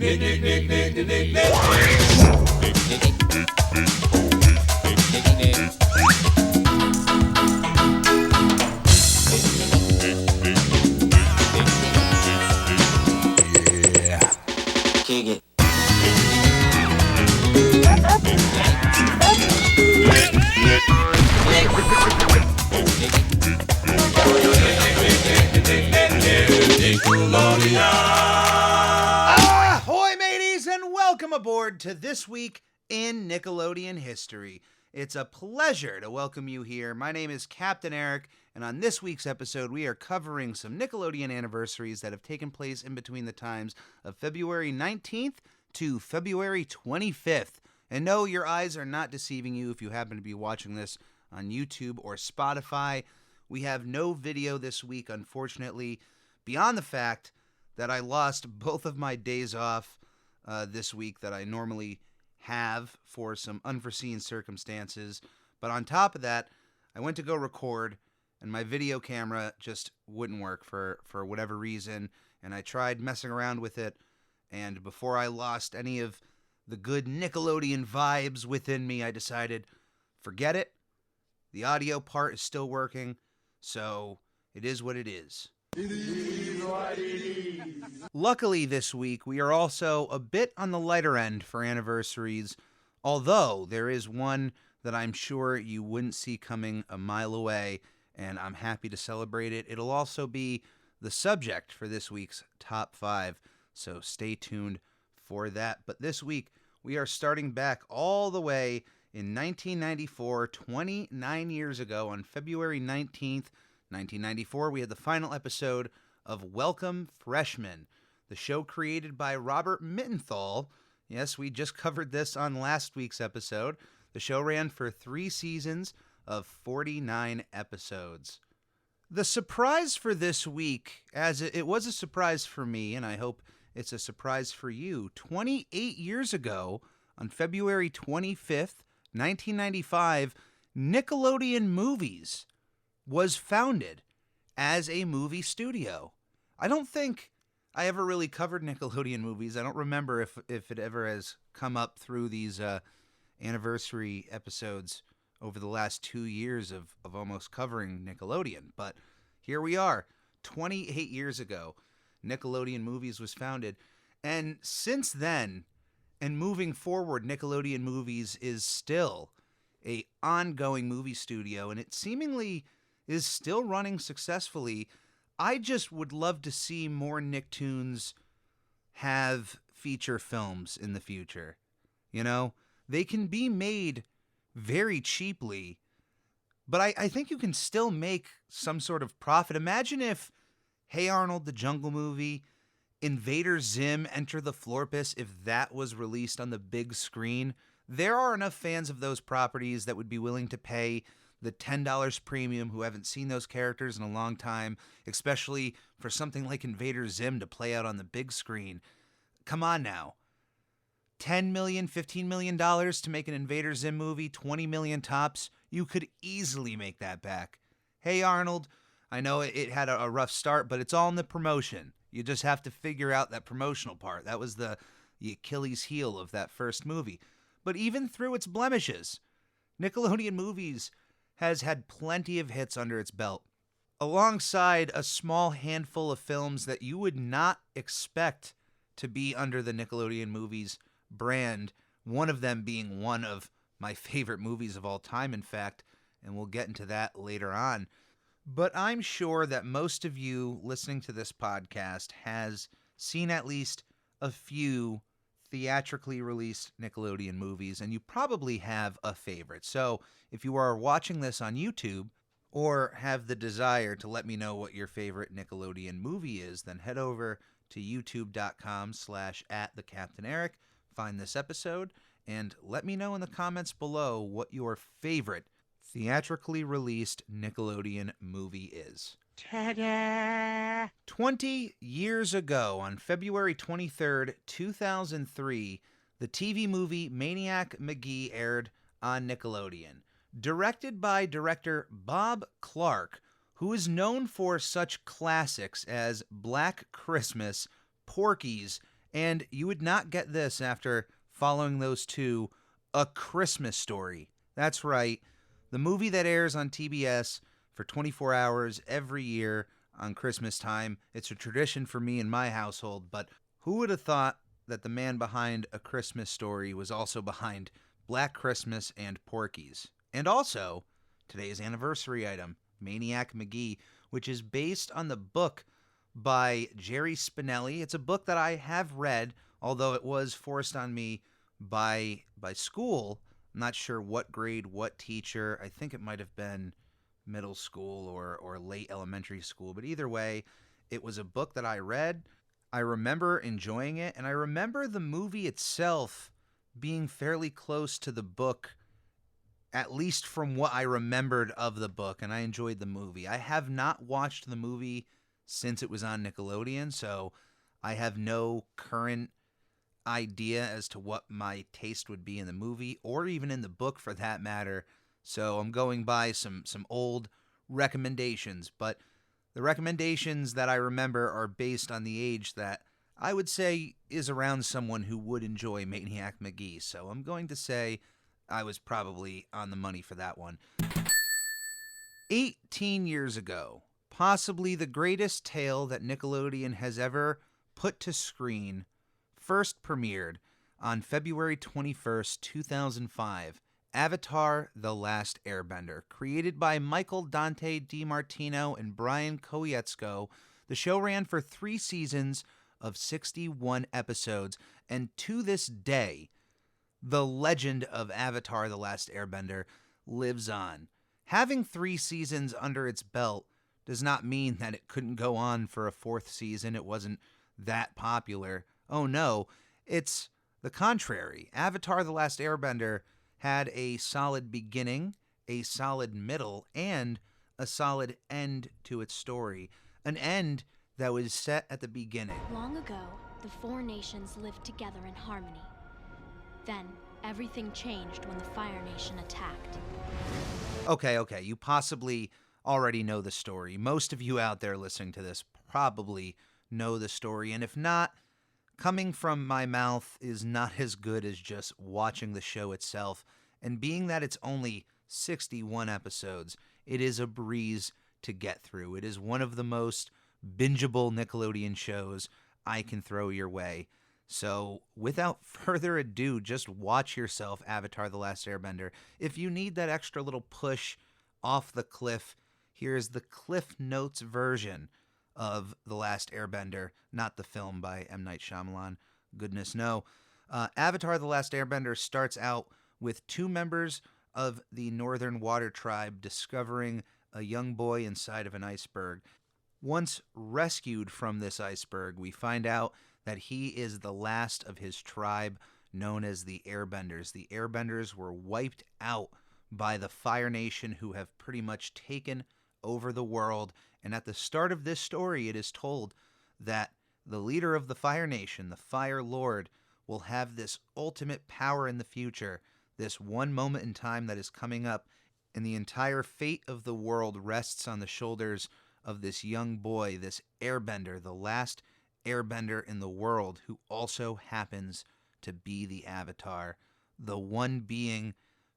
Kick it. Ahoy, mateys, and welcome aboard to This Week in Nickelodeon History. It's a pleasure to welcome you here. My name is Captain Eric, and on this week's episode, we are covering some Nickelodeon anniversaries that have taken place in between the times of February 19th to February 25th. And no, your eyes are not deceiving you if you happen to be watching this on YouTube or Spotify. We have no video this week, unfortunately, beyond the fact that I lost both of my days off this week that I normally have for some unforeseen circumstances. But on top of that, I went to go record, and my video camera just wouldn't work for whatever reason, and I tried messing around with it, and before I lost any of the good Nickelodeon vibes within me, I decided, forget it. The audio part is still working, so it is what it is. Luckily this week, we are also a bit on the lighter end for anniversaries, although there is one that I'm sure you wouldn't see coming a mile away, and I'm happy to celebrate it. It'll also be the subject for this week's Top 5, so stay tuned for that. But this week, we are starting back all the way in 1994, 29 years ago, on February 19th, 1994, we had the final episode of Welcome Freshmen, the show created by Robert Mittenthal. Yes, we just covered this on last week's episode. The show ran for 3 seasons of 49 episodes. The surprise for this week, as it was a surprise for me, and I hope it's a surprise for you, 28 years ago, on February 25th, 1995, Nickelodeon Movies was founded as a movie studio. I don't think I ever really covered Nickelodeon Movies. I don't remember if it ever has come up through these anniversary episodes over the last 2 years of almost covering Nickelodeon. But here we are, 28 years ago, Nickelodeon Movies was founded. And since then, and moving forward, Nickelodeon Movies is still a ongoing movie studio, and it seemingly is still running successfully. I just would love to see more Nicktoons have feature films in the future. You know, they can be made very cheaply, but I think you can still make some sort of profit. Imagine if Hey Arnold, the Jungle Movie, Invader Zim, Enter the Florpus, if that was released on the big screen. There are enough fans of those properties that would be willing to pay the $10 premium who haven't seen those characters in a long time, especially for something like Invader Zim to play out on the big screen. Come on now. $10 million, $15 million to make an Invader Zim movie, $20 million tops. You could easily make that back. Hey Arnold, I know it had a rough start, but it's all in the promotion. You just have to figure out that promotional part. That was the Achilles heel of that first movie. But even through its blemishes, Nickelodeon Movies has had plenty of hits under its belt, alongside a small handful of films that you would not expect to be under the Nickelodeon Movies brand, one of them being one of my favorite movies of all time, in fact, and we'll get into that later on. But I'm sure that most of you listening to this podcast has seen at least a few theatrically released Nickelodeon movies, and you probably have a favorite. So if you are watching this on YouTube or have the desire to let me know what your favorite Nickelodeon movie is, then head over to youtube.com/@thecaptaineric, find this episode, and let me know in the comments below what your favorite theatrically released Nickelodeon movie is. Ta-da! 20 years ago, on February 23rd, 2003, the TV movie Maniac McGee aired on Nickelodeon. Directed by director Bob Clark, who is known for such classics as Black Christmas, Porky's, And you would not get this after following those two, A Christmas Story. That's right, the movie that airs on TBS for 24 hours every year on Christmas time. It's a tradition for me in my household, but who would have thought that the man behind A Christmas Story was also behind Black Christmas and Porky's? And also, today's anniversary item, Maniac Magee, which is based on the book by Jerry Spinelli. It's a book that I have read, although it was forced on me by school. I'm not sure what grade, what teacher. I think it might have been middle school or late elementary school. But either way, it was a book that I read. I remember enjoying it, and I remember the movie itself being fairly close to the book, at least from what I remembered of the book, and I enjoyed the movie. I have not watched the movie since it was on Nickelodeon, so I have no current idea as to what my taste would be in the movie or even in the book for that matter. So I'm going by some old recommendations, but the recommendations that I remember are based on the age that I would say is around someone who would enjoy Maniac Magee. So I'm going to say I was probably on the money for that one. 18 years ago, possibly the greatest tale that Nickelodeon has ever put to screen, first premiered on February 21st, 2005, Avatar: The Last Airbender. Created by Michael Dante DiMartino and Brian Konietzko, the show ran for 3 seasons of 61 episodes, and to this day, the legend of Avatar: The Last Airbender lives on. Having 3 seasons under its belt does not mean that it couldn't go on for a 4th season. It wasn't that popular. Oh no, it's the contrary. Avatar: The Last Airbender had a solid beginning, a solid middle, and a solid end to its story. An end that was set at the beginning. Long ago, the 4 nations lived together in harmony. Then, everything changed when the Fire Nation attacked. Okay, you possibly already know the story. Most of you out there listening to this probably know the story, and if not, coming from my mouth is not as good as just watching the show itself, and being that it's only 61 episodes, it is a breeze to get through. It is one of the most bingeable Nickelodeon shows I can throw your way. So, without further ado, just watch yourself Avatar: The Last Airbender. If you need that extra little push off the cliff, here's the Cliff Notes version of The Last Airbender, not the film by M. Night Shyamalan. Goodness no. Avatar: The Last Airbender starts out with 2 members of the Northern Water Tribe discovering a young boy inside of an iceberg. Once rescued from this iceberg, we find out that he is the last of his tribe, known as the Airbenders. The Airbenders were wiped out by the Fire Nation, who have pretty much taken over the world. And at the start of this story, it is told that the leader of the Fire Nation, the Fire Lord, will have this ultimate power in the future, this one moment in time that is coming up, and the entire fate of the world rests on the shoulders of this young boy, this Airbender, the last Airbender in the world, who also happens to be the Avatar, the one being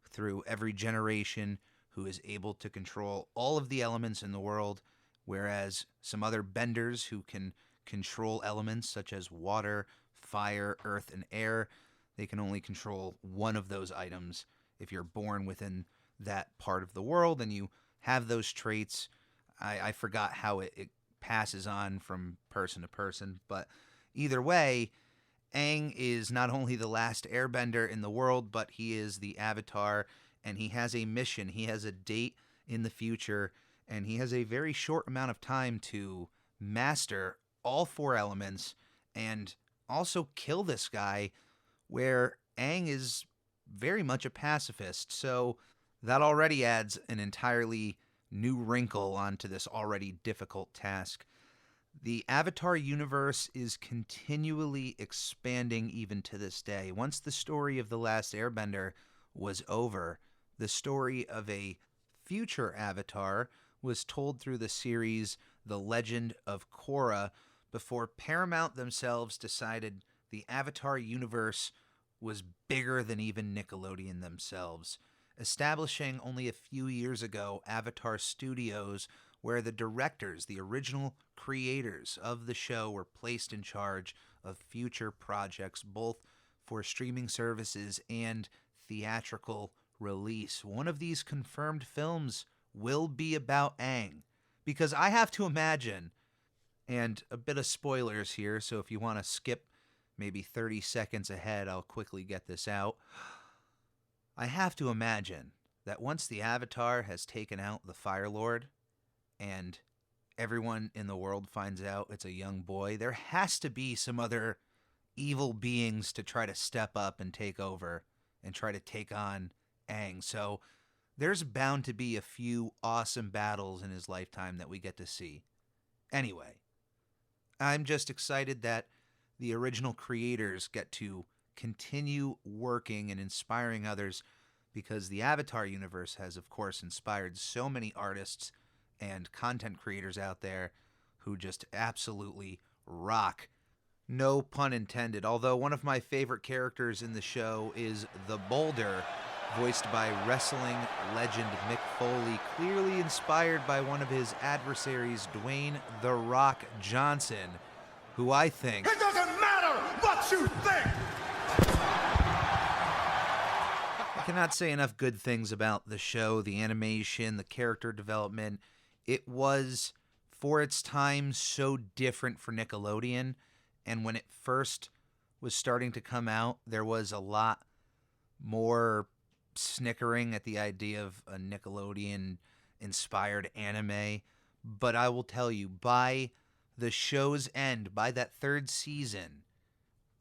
through every generation who is able to control all of the elements in the world, whereas some other benders who can control elements such as water, fire, earth, and air, they can only control one of those items. If you're born within that part of the world and you have those traits, I forgot how it passes on from person to person, but either way, Aang is not only the last airbender in the world, but he is the Avatar, and he has a mission. He has a date in the future, and he has a very short amount of time to master all 4 elements and also kill this guy, where Aang is very much a pacifist. So that already adds an entirely new wrinkle onto this already difficult task. The Avatar universe is continually expanding even to this day. Once the story of The Last Airbender was over, the story of a future Avatar was told through the series The Legend of Korra before Paramount themselves decided the Avatar universe was bigger than even Nickelodeon themselves, establishing only a few years ago Avatar Studios, where the directors, the original creators of the show, were placed in charge of future projects, both for streaming services and theatrical release. One of these confirmed films will be about Aang, because I have to imagine, and a bit of spoilers here, so if you want to skip maybe 30 seconds ahead, I'll quickly get this out. I have to imagine that once the Avatar has taken out the Fire Lord and everyone in the world finds out it's a young boy, there has to be some other evil beings to try to step up and take over and try to take on Aang. So there's bound to be a few awesome battles in his lifetime that we get to see. Anyway, I'm just excited that the original creators get to continue working and inspiring others, because the Avatar universe has, of course, inspired so many artists and content creators out there who just absolutely rock. No pun intended, although one of my favorite characters in the show is the Boulder, voiced by wrestling legend Mick Foley, clearly inspired by one of his adversaries, Dwayne "The Rock" Johnson, who I think... It doesn't matter what you think! I cannot say enough good things about the show, the animation, the character development. It was, for its time, so different for Nickelodeon, and when it first was starting to come out, there was a lot more snickering at the idea of a Nickelodeon-inspired anime. But I will tell you, by the show's end, by that third season,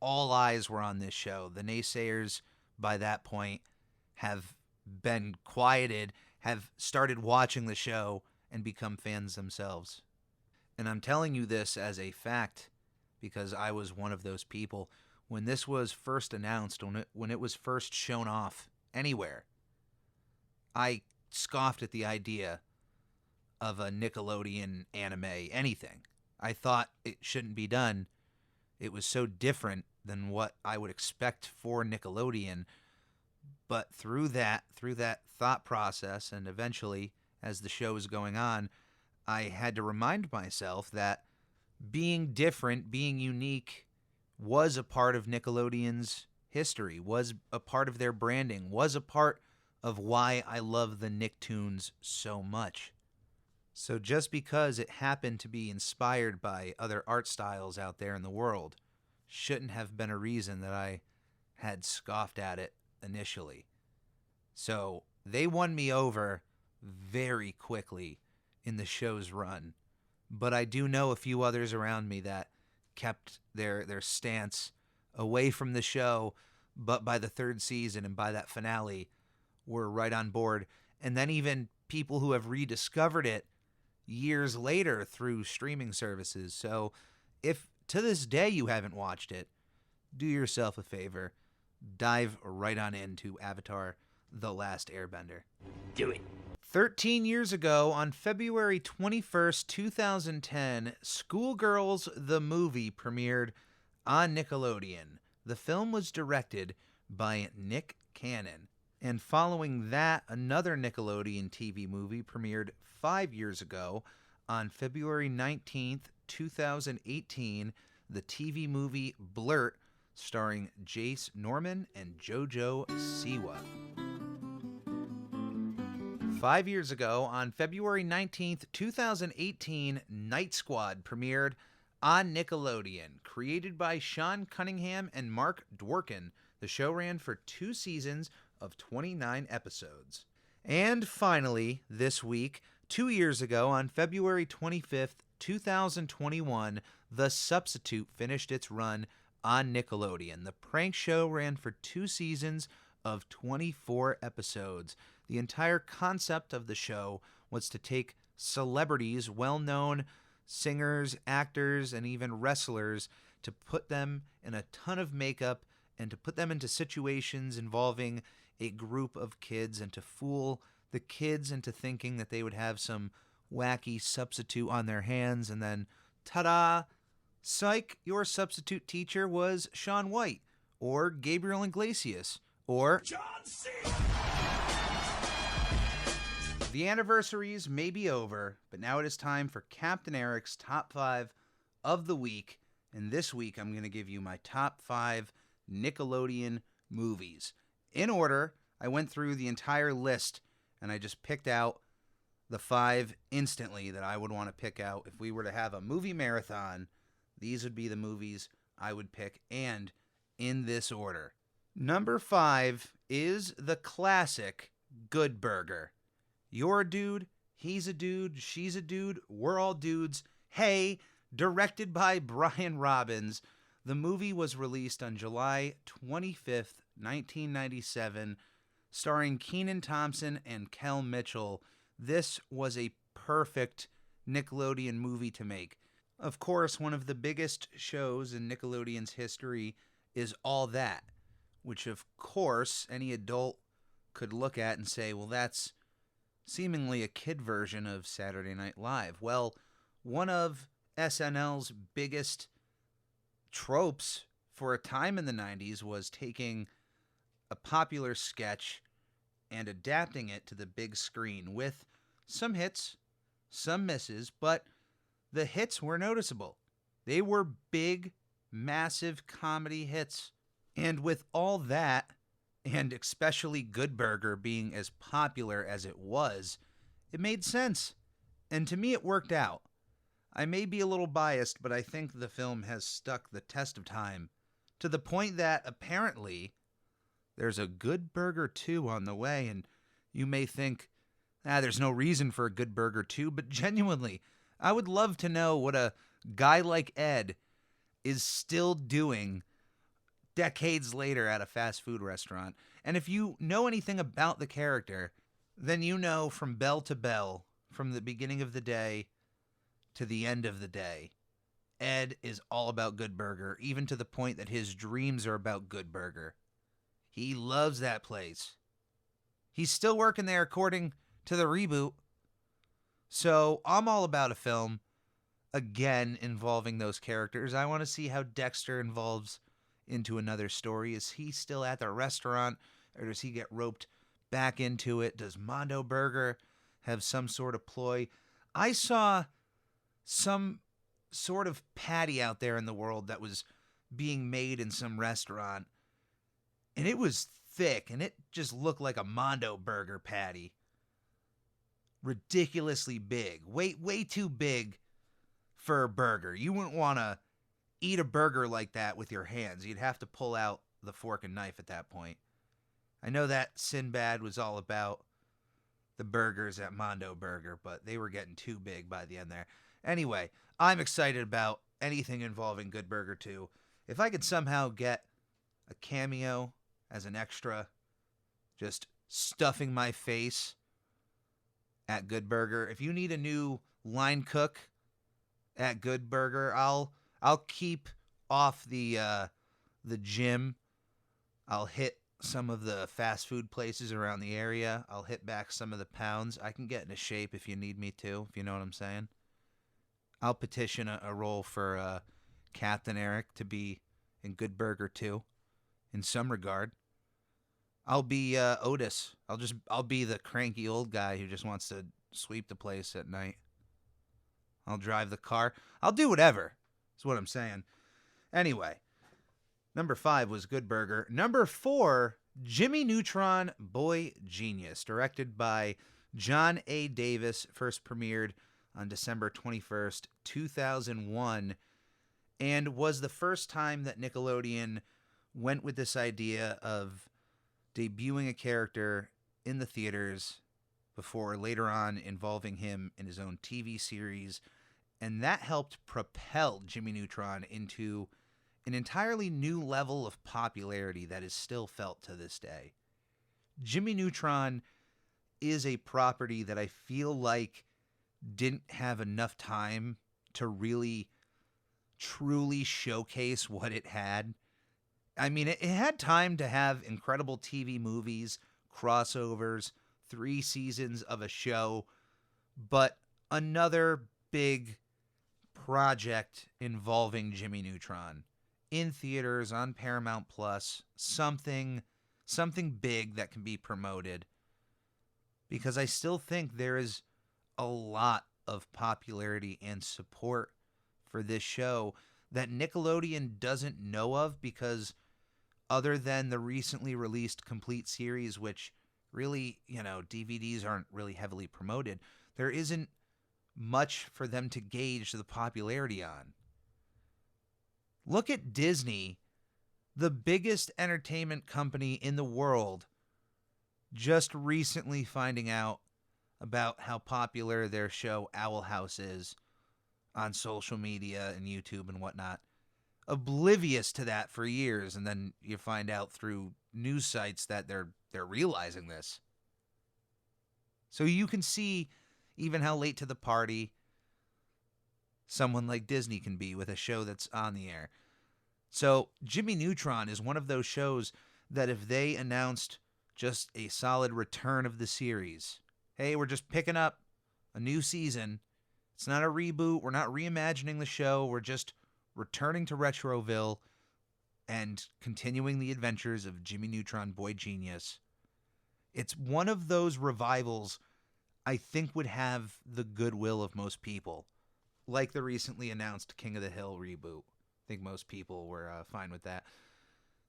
all eyes were on this show. The naysayers, by that point, have been quieted, have started watching the show, and become fans themselves. And I'm telling you this as a fact because I was one of those people. When this was first announced, when it was first shown off anywhere, I scoffed at the idea of a Nickelodeon anime, anything. I thought it shouldn't be done. It was so different than what I would expect for Nickelodeon. But through that thought process, and eventually, as the show was going on, I had to remind myself that being different, being unique, was a part of Nickelodeon's history, was a part of their branding, was a part of why I love the Nicktoons so much. So just because it happened to be inspired by other art styles out there in the world shouldn't have been a reason that I had scoffed at it initially. So they won me over very quickly in the show's run. But I do know a few others around me that kept their stance away from the show, but by the third season and by that finale were right on board. And then even people who have rediscovered it years later through streaming services. So if to this day you haven't watched it, do yourself a favor. Dive right on into Avatar: The Last Airbender. Do it. 13 years ago, on February 21st, 2010, Schoolgirls the Movie premiered on Nickelodeon. The film was directed by Nick Cannon. And following that, another Nickelodeon TV movie premiered 5 years ago on February 19th, 2018, the TV movie Blurt, starring Jace Norman and JoJo Siwa. 5 years ago, on February 19th, 2018, Night Squad premiered on Nickelodeon. Created by Sean Cunningham and Mark Dworkin, the show ran for 2 seasons of 29 episodes. And finally, this week, 2 years ago, on February 25th, 2021, The Substitute finished its run on Nickelodeon. The prank show ran for 2 seasons of 24 episodes. The entire concept of the show was to take celebrities, well-known singers, actors, and even wrestlers, to put them in a ton of makeup and to put them into situations involving a group of kids and to fool the kids into thinking that they would have some wacky substitute on their hands, and then, ta-da, Psych, your substitute teacher was Shaun White, or Gabriel Iglesias, or John C. The anniversaries may be over, but now it is time for Captain Eric's top 5 of the week. And this week I'm going to give you my top 5 Nickelodeon movies. In order, I went through the entire list and I just picked out the 5 instantly that I would want to pick out. If we were to have a movie marathon, these would be the movies I would pick, and in this order. Number 5 is the classic Good Burger. You're a dude, he's a dude, she's a dude, we're all dudes. Hey, directed by Brian Robbins. The movie was released on July 25th, 1997, starring Kenan Thompson and Kel Mitchell. This was a perfect Nickelodeon movie to make. Of course, one of the biggest shows in Nickelodeon's history is All That, which of course any adult could look at and say, well, that's seemingly a kid version of Saturday Night Live. Well, one of SNL's biggest tropes for a time in the 90s was taking a popular sketch and adapting it to the big screen with some hits, some misses, but the hits were noticeable. They were big, massive comedy hits. And with All That, and especially Good Burger being as popular as it was, it made sense. And to me, it worked out. I may be a little biased, but I think the film has stuck the test of time to the point that apparently there's a Good Burger 2 on the way, and you may think, there's no reason for a Good Burger 2, but genuinely, I would love to know what a guy like Ed is still doing decades later at a fast food restaurant. And if you know anything about the character, then you know from bell to bell, from the beginning of the day to the end of the day, Ed is all about Good Burger, even to the point that his dreams are about Good Burger. He loves that place. He's still working there according to the reboot. So I'm all about a film, again, involving those characters. I want to see how Dexter involves into another story. Is he still at the restaurant, or does he get roped back into it? Does Mondo Burger have some sort of ploy? I saw some sort of patty out there in the world that was being made in some restaurant, and it was thick, and it just looked like a Mondo Burger patty. Ridiculously big. Way too big for a burger. You wouldn't want to eat a burger like that with your hands. You'd have to pull out the fork and knife at that point. I know that Sinbad was all about the burgers at Mondo Burger, but they were getting too big by the end there. Anyway, I'm excited about anything involving Good Burger 2. If I could somehow get a cameo as an extra, just stuffing my face at Good Burger. If you need a new line cook at Good Burger, I'll keep off the gym. I'll hit some of the fast food places around the area. I'll hit back some of the pounds. I can get into shape if you need me to, if you know what I'm saying. I'll petition a role for Captain Eric to be in Good Burger 2 in some regard. I'll be Otis. I'll be the cranky old guy who just wants to sweep the place at night. I'll drive the car. I'll do whatever. That's what I'm saying. Anyway, number 5 was Good Burger. Number 4, Jimmy Neutron, Boy Genius, directed by John A. Davis, first premiered on December 21st, 2001, and was the first time that Nickelodeon went with this idea of debuting a character in the theaters before later on involving him in his own TV series. And that helped propel Jimmy Neutron into an entirely new level of popularity that is still felt to this day. Jimmy Neutron is a property that I feel like didn't have enough time to really, truly showcase what it had. I mean, it had time to have incredible TV movies, crossovers, 3 seasons of a show, but another big project involving Jimmy Neutron in theaters, on Paramount Plus, something big that can be promoted, because I still think there is a lot of popularity and support for this show that Nickelodeon doesn't know of, because other than the recently released complete series, which really, DVDs aren't really heavily promoted, there isn't much for them to gauge the popularity on. Look at Disney, the biggest entertainment company in the world, just recently finding out about how popular their show Owl House is on social media and YouTube and whatnot. Oblivious to that for years, and then you find out through news sites that they're realizing this. So you can see even how late to the party someone like Disney can be with a show that's on the air. So Jimmy Neutron is one of those shows that if they announced just a solid return of the series, hey, we're just picking up a new season, it's not a reboot, we're not reimagining the show, we're just returning to Retroville and continuing the adventures of Jimmy Neutron Boy Genius. It's one of those revivals I think would have the goodwill of most people, like the recently announced King of the Hill reboot. I think most people were fine with that.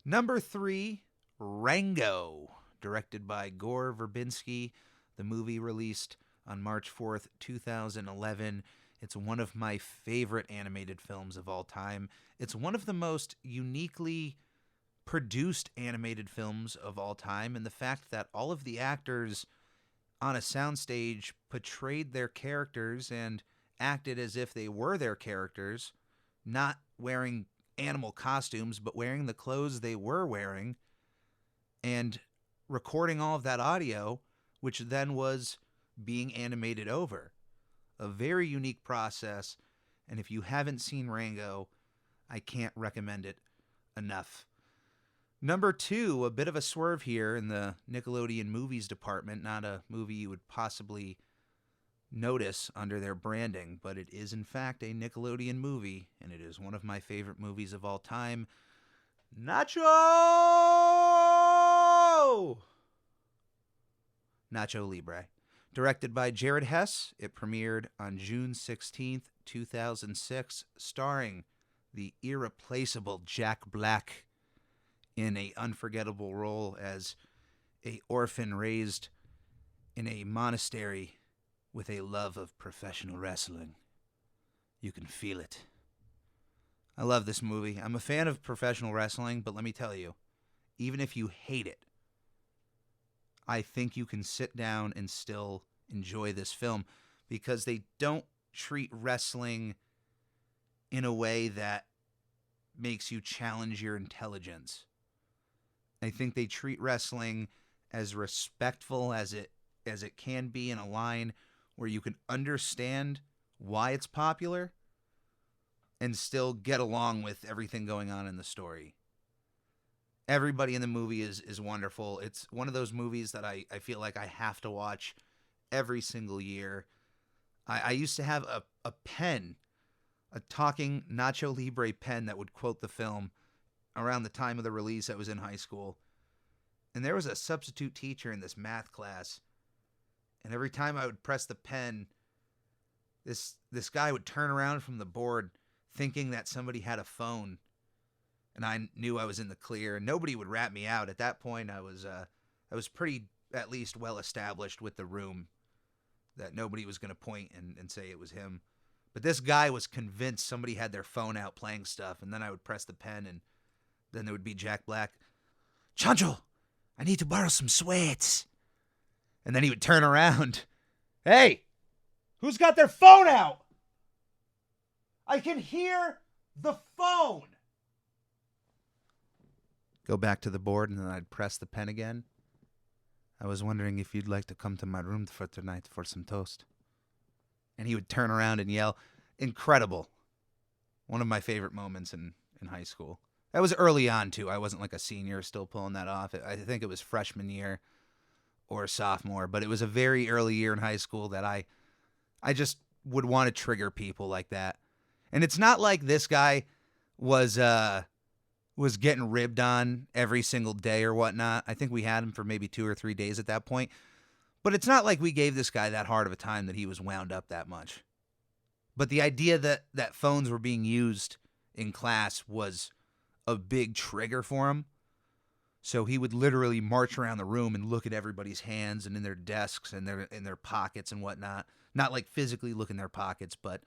Number 3, Rango, directed by Gore Verbinski. The movie released on March 4th, 2011. It's one of my favorite animated films of all time. It's one of the most uniquely produced animated films of all time, and the fact that all of the actors on a soundstage portrayed their characters and acted as if they were their characters, not wearing animal costumes, but wearing the clothes they were wearing, and recording all of that audio, which then was being animated over. A very unique process, and if you haven't seen Rango, I can't recommend it enough. Number 2, a bit of a swerve here in the Nickelodeon movies department. Not a movie you would possibly notice under their branding, but it is in fact a Nickelodeon movie, and it is one of my favorite movies of all time. Nacho Libre. Directed by Jared Hess, it premiered on June 16th, 2006, starring the irreplaceable Jack Black in an unforgettable role as an orphan raised in a monastery with a love of professional wrestling. You can feel it. I love this movie. I'm a fan of professional wrestling, but let me tell you, even if you hate it, I think you can sit down and still enjoy this film, because they don't treat wrestling in a way that makes you challenge your intelligence. I think they treat wrestling as respectful as it can be, in a line where you can understand why it's popular and still get along with everything going on in the story. Everybody in the movie is wonderful. It's one of those movies that I feel like I have to watch every single year. I used to have a pen, a talking Nacho Libre pen that would quote the film around the time of the release. I was in high school. And there was a substitute teacher in this math class. And every time I would press the pen, this guy would turn around from the board thinking that somebody had a phone. And I knew I was in the clear. And nobody would rat me out. At that point, I was pretty, at least, well established with the room, that nobody was going to point and say it was him. But this guy was convinced somebody had their phone out playing stuff. And then I would press the pen, and then there would be Jack Black. Chancho, I need to borrow some sweats. And then he would turn around. Hey, who's got their phone out? I can hear the phone. Go back to the board, and then I'd press the pen again. I was wondering if you'd like to come to my room for tonight for some toast. And he would turn around and yell. Incredible. One of my favorite moments in high school. That was early on, too. I wasn't like a senior still pulling that off. I think it was freshman year or sophomore, but it was a very early year in high school that I just would want to trigger people like that. And it's not like this guy was getting ribbed on every single day or whatnot. I think we had him for maybe 2 or 3 days at that point. But it's not like we gave this guy that hard of a time that he was wound up that much. But the idea that phones were being used in class was a big trigger for him. So he would literally march around the room and look at everybody's hands and in their desks and in their pockets and whatnot. Not like physically look in their pockets, but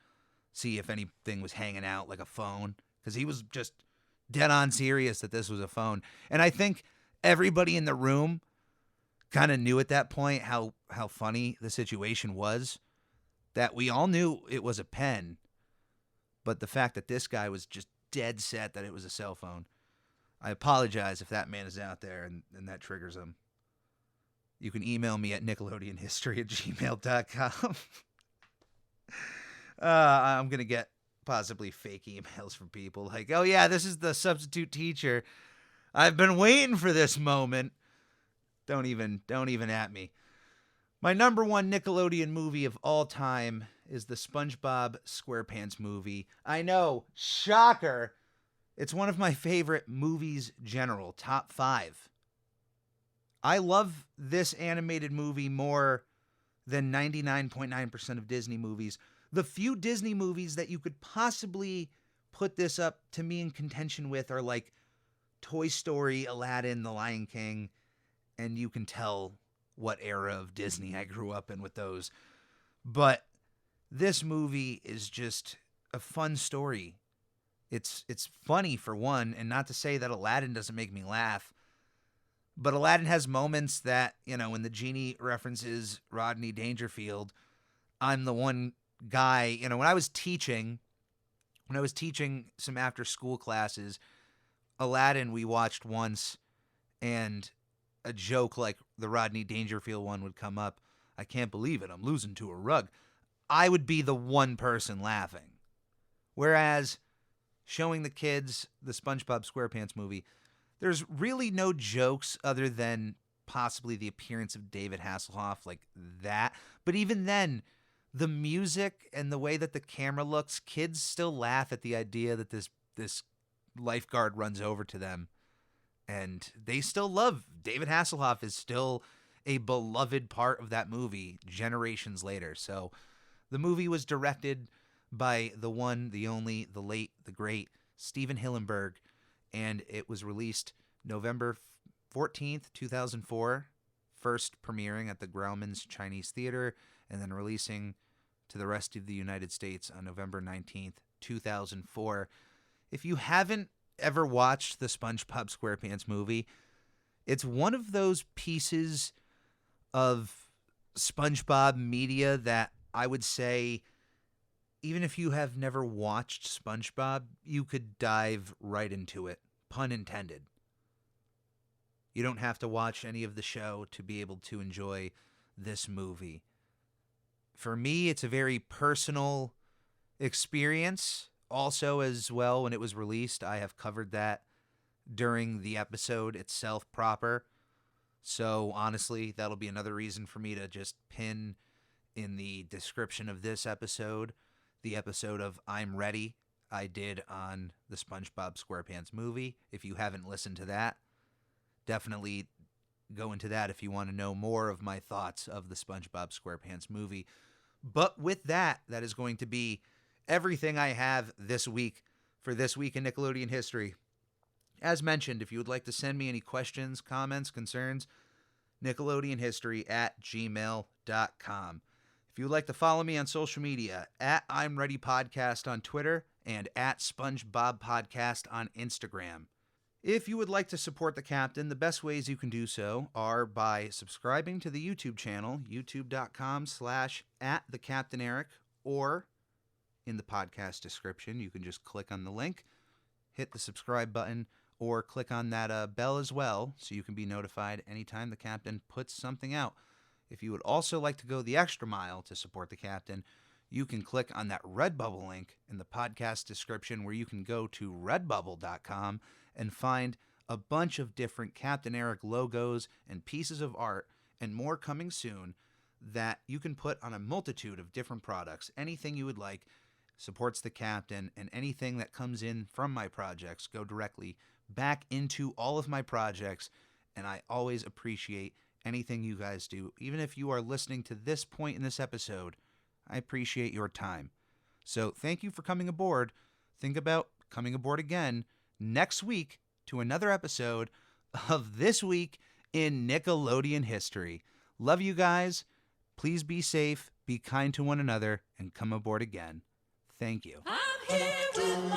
see if anything was hanging out like a phone. Because he was just dead on serious that this was a phone. And I think everybody in the room kind of knew at that point how funny the situation was. That we all knew it was a pen. But the fact that this guy was just dead set that it was a cell phone. I apologize if that man is out there and that triggers him. You can email me at nickelodeonhistory@gmail.com. I'm going to get possibly fake emails from people like, oh yeah, this is the substitute teacher. I've been waiting for this moment. Don't even at me. My number one Nickelodeon movie of all time is the SpongeBob SquarePants movie. I know, shocker. It's one of my favorite movies general, top 5. I love this animated movie more than 99.9% of Disney movies. The few Disney movies that you could possibly put this up to me in contention with are like Toy Story, Aladdin, The Lion King, and you can tell what era of Disney I grew up in with those. But this movie is just a fun story. It's funny for one, and not to say that Aladdin doesn't make me laugh, but Aladdin has moments that, when the genie references Rodney Dangerfield, I'm the one guy, when I was teaching some after school classes, Aladdin we watched once, and a joke like the Rodney Dangerfield one would come up. I can't believe it. I'm losing to a rug. I would be the one person laughing. Whereas showing the kids the SpongeBob SquarePants movie, there's really no jokes other than possibly the appearance of David Hasselhoff, like that. But even then, the music and the way that the camera looks, kids still laugh at the idea that this lifeguard runs over to them. And they still love David Hasselhoff is still a beloved part of that movie generations later. So the movie was directed by the one, the only, the late, the great Steven Hillenburg, and it was released November 14th, 2004, first premiering at the Grauman's Chinese Theater, and then releasing to the rest of the United States on November 19th, 2004. If you haven't ever watched the SpongeBob SquarePants movie, it's one of those pieces of SpongeBob media that I would say, even if you have never watched SpongeBob, you could dive right into it, pun intended. You don't have to watch any of the show to be able to enjoy this movie. For me, it's a very personal experience. Also, as well, when it was released, I have covered that during the episode itself proper. So, honestly, that'll be another reason for me to just pin in the description of this episode, the episode of I'm Ready I did on the SpongeBob SquarePants movie. If you haven't listened to that, definitely go into that if you want to know more of my thoughts of the SpongeBob SquarePants movie. But with that, that is going to be everything I have this week for This Week in Nickelodeon History. As mentioned, if you would like to send me any questions, comments, concerns, nickelodeonhistory@gmail.com. If you would like to follow me on social media, I'm Ready Podcast on Twitter and @SpongeBob Podcast on Instagram. If you would like to support the captain, the best ways you can do so are by subscribing to the YouTube channel, youtube.com/@thecaptaineric, or in the podcast description, you can just click on the link, hit the subscribe button, or click on that bell as well so you can be notified anytime the captain puts something out. If you would also like to go the extra mile to support the captain, you can click on that Redbubble link in the podcast description where you can go to redbubble.com and find a bunch of different Captain Eric logos and pieces of art and more coming soon that you can put on a multitude of different products, anything you would like. supports the captain, and anything that comes in from my projects go directly back into all of my projects, and I always appreciate anything you guys do. Even if you are listening to this point in this episode, I appreciate your time. So thank you for coming aboard. Think about coming aboard again next week to another episode of This Week in Nickelodeon History. Love you guys. Please be safe, be kind to one another, and come aboard again. Thank you. I'm here with